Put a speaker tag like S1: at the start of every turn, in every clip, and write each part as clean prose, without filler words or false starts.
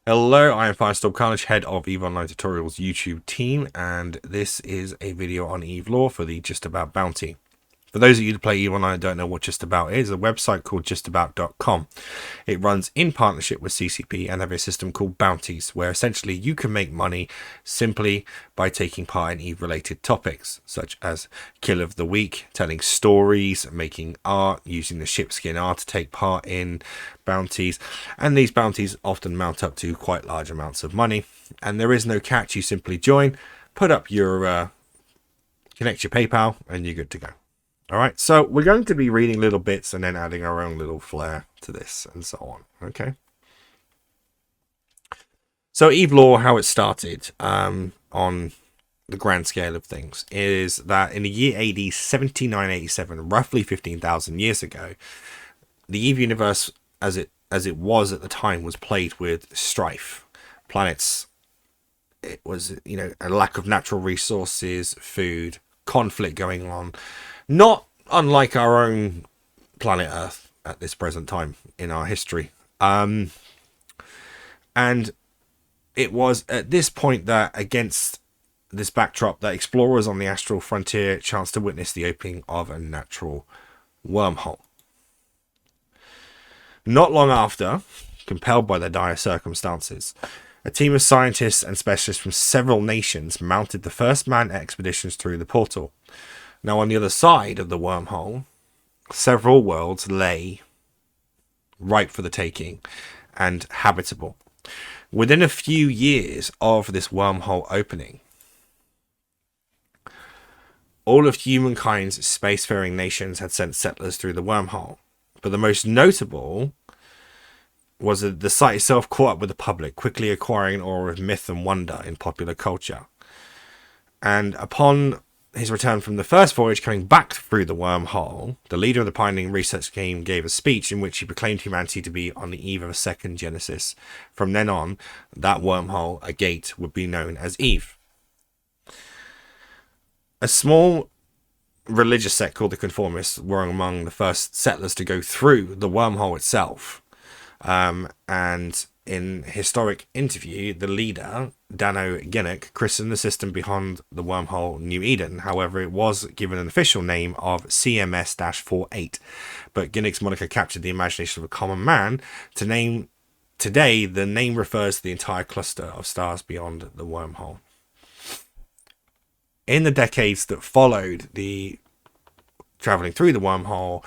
S1: Hello, I am Firestorm Carnage, head of EVE Online Tutorials YouTube team, and this is a video on EVE lore for the Just About bounty. For those of you who play EVE Online and don't know what Just About is, a website called justabout.com. It runs in partnership with CCP and have a system called bounties, where essentially you can make money simply by taking part in EVE related topics, such as Kill of the Week, telling stories, making art, using the shipskin art to take part in bounties, and these bounties often mount up to quite large amounts of money. And there is no catch, you simply join, put up your connect your PayPal, and you're good to go. All right, so we're going to be reading little bits and then adding our own little flair to this and so on. Okay. So EVE lore, how it started on the grand scale of things, is that in the year AD 7987, roughly 15,000 years ago, the EVE universe, as it was at the time, was plagued with strife. Planets, it was, a lack of natural resources, food, conflict going on. Not unlike our own planet Earth at this present time in our history. And it was at this point that, against this backdrop, that explorers on the astral frontier chanced to witness the opening of a natural wormhole. Not long after, compelled by their dire circumstances, a team of scientists and specialists from several nations mounted the first manned expeditions through the portal. Now, on the other side of the wormhole, several worlds lay ripe for the taking and habitable. Within a few years of this wormhole opening, all of humankind's spacefaring nations had sent settlers through the wormhole. But the most notable was that the site itself caught up with the public, quickly acquiring an aura of myth and wonder in popular culture. And upon his return from the first voyage, coming back through the wormhole, the leader of the pioneering research team gave a speech in which he proclaimed humanity to be on the eve of a second Genesis. From then on, that wormhole, a gate, would be known as EVE. A small religious sect called the Conformists were among the first settlers to go through the wormhole itself. And in a historic interview, the leader, Dano Ginnock, christened the system behind the wormhole New Eden. However, it was given an official name of CMS-48, but Ginnock's moniker captured the imagination of a common man. Today, the name refers to the entire cluster of stars beyond the wormhole. In the decades that followed the traveling through the wormhole,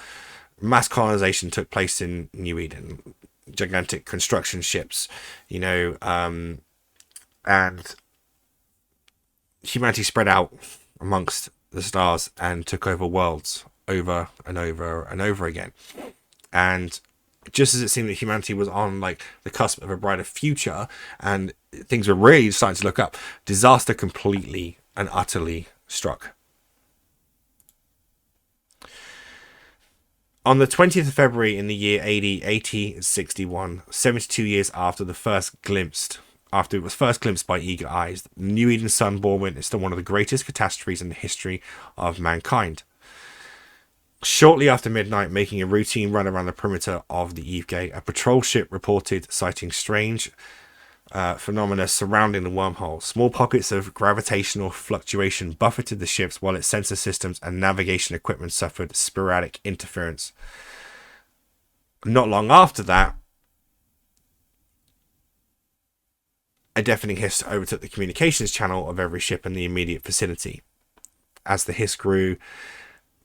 S1: mass colonization took place in New Eden. Gigantic construction ships, and humanity spread out amongst the stars and took over worlds over and over and over again. And just as it seemed that humanity was on the cusp of a brighter future and things were really starting to look up, disaster completely and utterly struck. On the 20th of February in the year AD 8061, 72 years after it was first glimpsed by eager eyes, the New Eden sun bore witness to one of the greatest catastrophes in the history of mankind. Shortly after midnight, making a routine run around the perimeter of the EVE gate, a patrol ship reported sighting strange phenomena surrounding the wormhole. Small pockets of gravitational fluctuation buffeted the ships, while its sensor systems and navigation equipment suffered sporadic interference. Not long after that, a deafening hiss overtook the communications channel of every ship in the immediate vicinity. As the hiss grew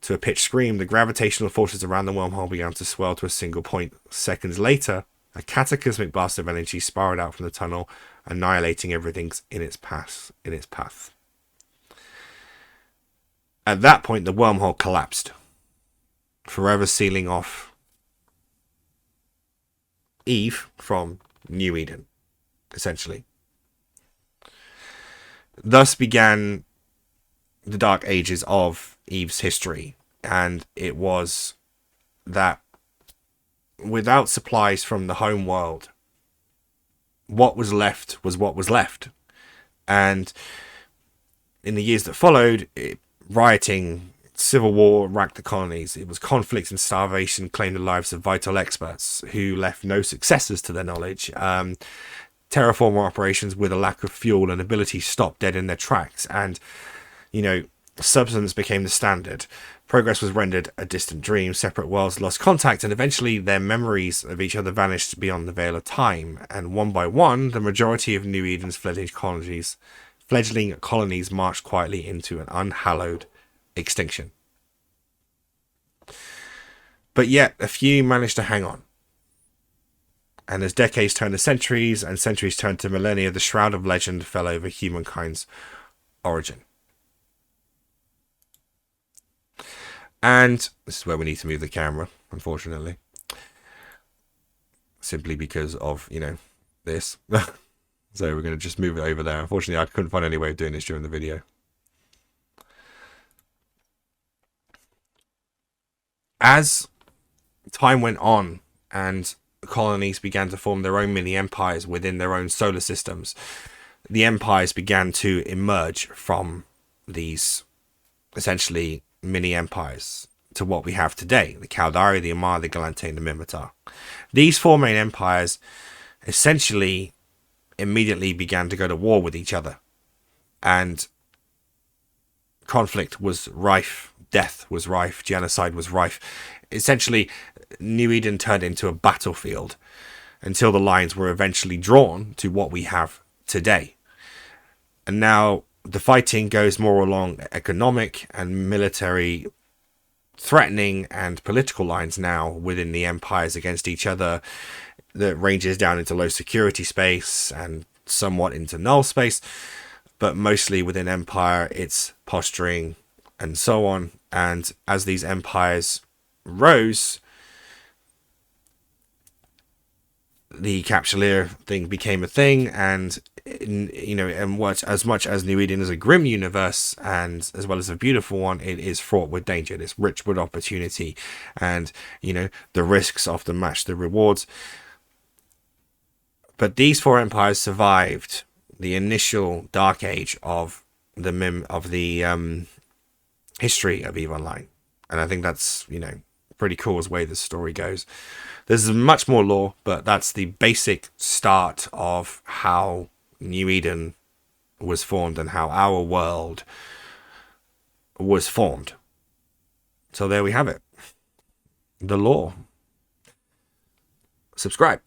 S1: to a pitched scream, the gravitational forces around the wormhole began to swell to a single point. Seconds later, a cataclysmic blast of energy spiraled out from the tunnel, annihilating everything in its path. At that point, the wormhole collapsed, forever sealing off EVE from New Eden, essentially. Thus began the dark ages of EVE's history, and it was that without supplies from the home world, what was left was what was left. And in the years that followed, rioting, civil war racked the colonies. It was conflict and starvation claimed the lives of vital experts who left no successors to their knowledge. terraformer operations with a lack of fuel and ability stopped dead in their tracks, and substance became the standard. Progress was rendered a distant dream. Separate worlds lost contact, and eventually their memories of each other vanished beyond the veil of time. And one by one, the majority of New Eden's fledgling colonies marched quietly into an unhallowed extinction. But yet, a few managed to hang on. And as decades turned to centuries, and centuries turned to millennia, the shroud of legend fell over humankind's origin. And this is where we need to move the camera, unfortunately. Simply because of, this. So we're going to just move it over there. Unfortunately, I couldn't find any way of doing this during the video. As time went on and colonies began to form their own mini empires within their own solar systems, the empires began to emerge from these essentially mini empires to what we have today: the Caldari, the Amar, the Galante, and the Minmatar. These four main empires essentially immediately began to go to war with each other, and conflict was rife, death was rife, genocide was rife. Essentially, New Eden turned into a battlefield until the lines were eventually drawn to what we have today. And now the fighting goes more along economic and military threatening and political lines now within the empires against each other, that ranges down into low security space and somewhat into null space, but mostly within empire it's posturing and so on. And as these empires rose, the Capsuleer thing became a thing, and as much as New Eden is a grim universe and as well as a beautiful one, it is fraught with danger. It is rich with opportunity, and the risks often match the rewards. But these four empires survived the initial dark age of the history of EVE Online, and I think that's pretty cool as way the story goes. There's much more lore, but that's the basic start of how New Eden was formed and how our world was formed. So there we have it. The lore. Subscribe.